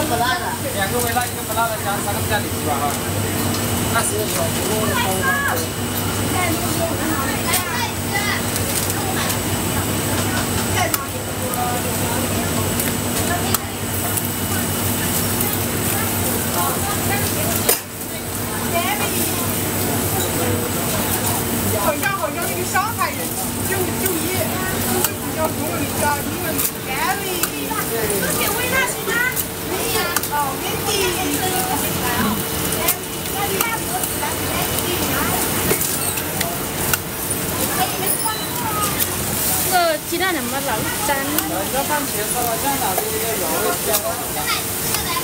不辣的。2个微辣，1个不辣的，加3个加里脊吧哈。那是小好像那个上海人就业，就是比较中文叫英文 Gary。这些微辣是吗？这个鸡蛋能不能老粘？要番茄烧了酱了，这个油加的，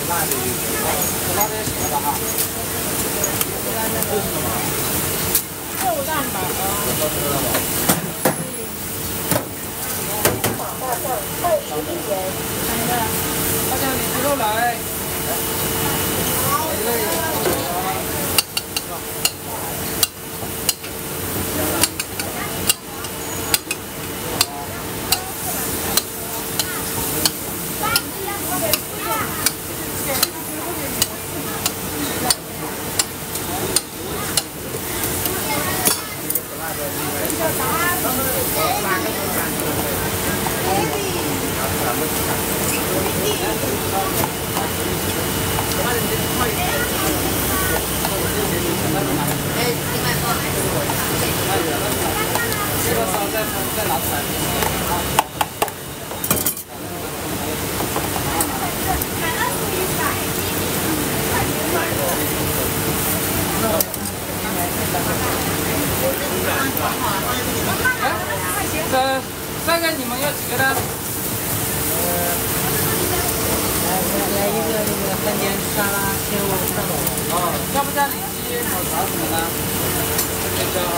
辣的，辣的行了哈。肉蛋堡大家你鸡肉来。这个烧再拿出来。这个你们要几个呢？来一个那个饭店沙拉鲜肉蛋堡。哦，要不加里脊、抹茶什么的？这边加哈。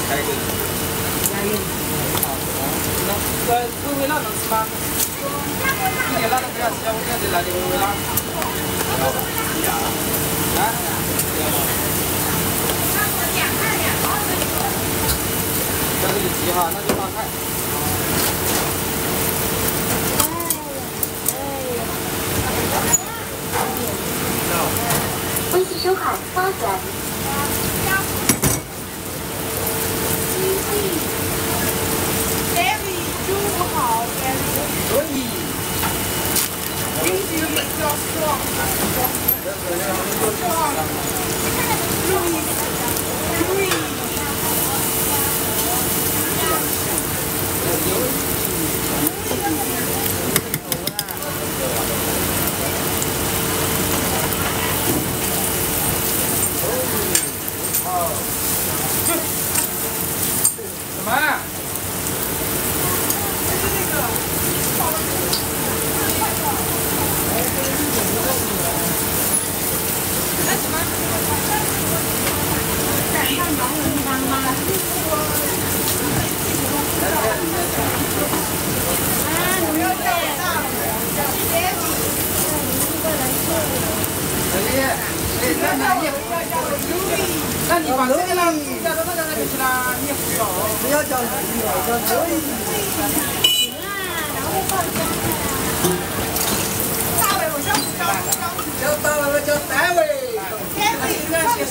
还有一个。好，微辣能吃吗？一点辣都不要吃，我现在来点微辣。啊？这个里脊哈，那就大菜。微信收款发转。Gary 就好 ，Gary。可以。英语比较strong。什么啊？那你把这个呢加到那个边去了，你也不要。不要叫鱼了，叫可以。行啊，然后放大伟，我叫叫大伟，叫单伟。Gary，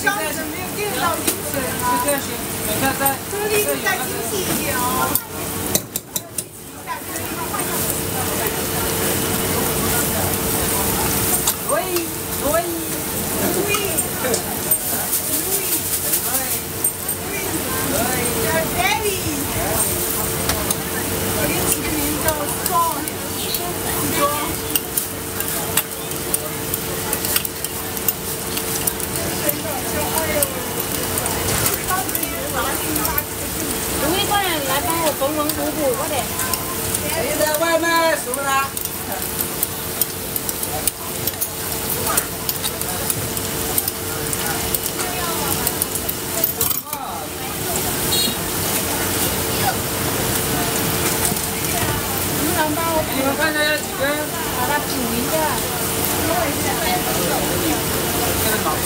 上次没有给到饮水啊。这样行，你看在这里再精细一点哦。容易过来来帮我缝缝补补，快点。谁的外卖熟了？能帮我你们看一下要几根？把它煮一下。这个老师。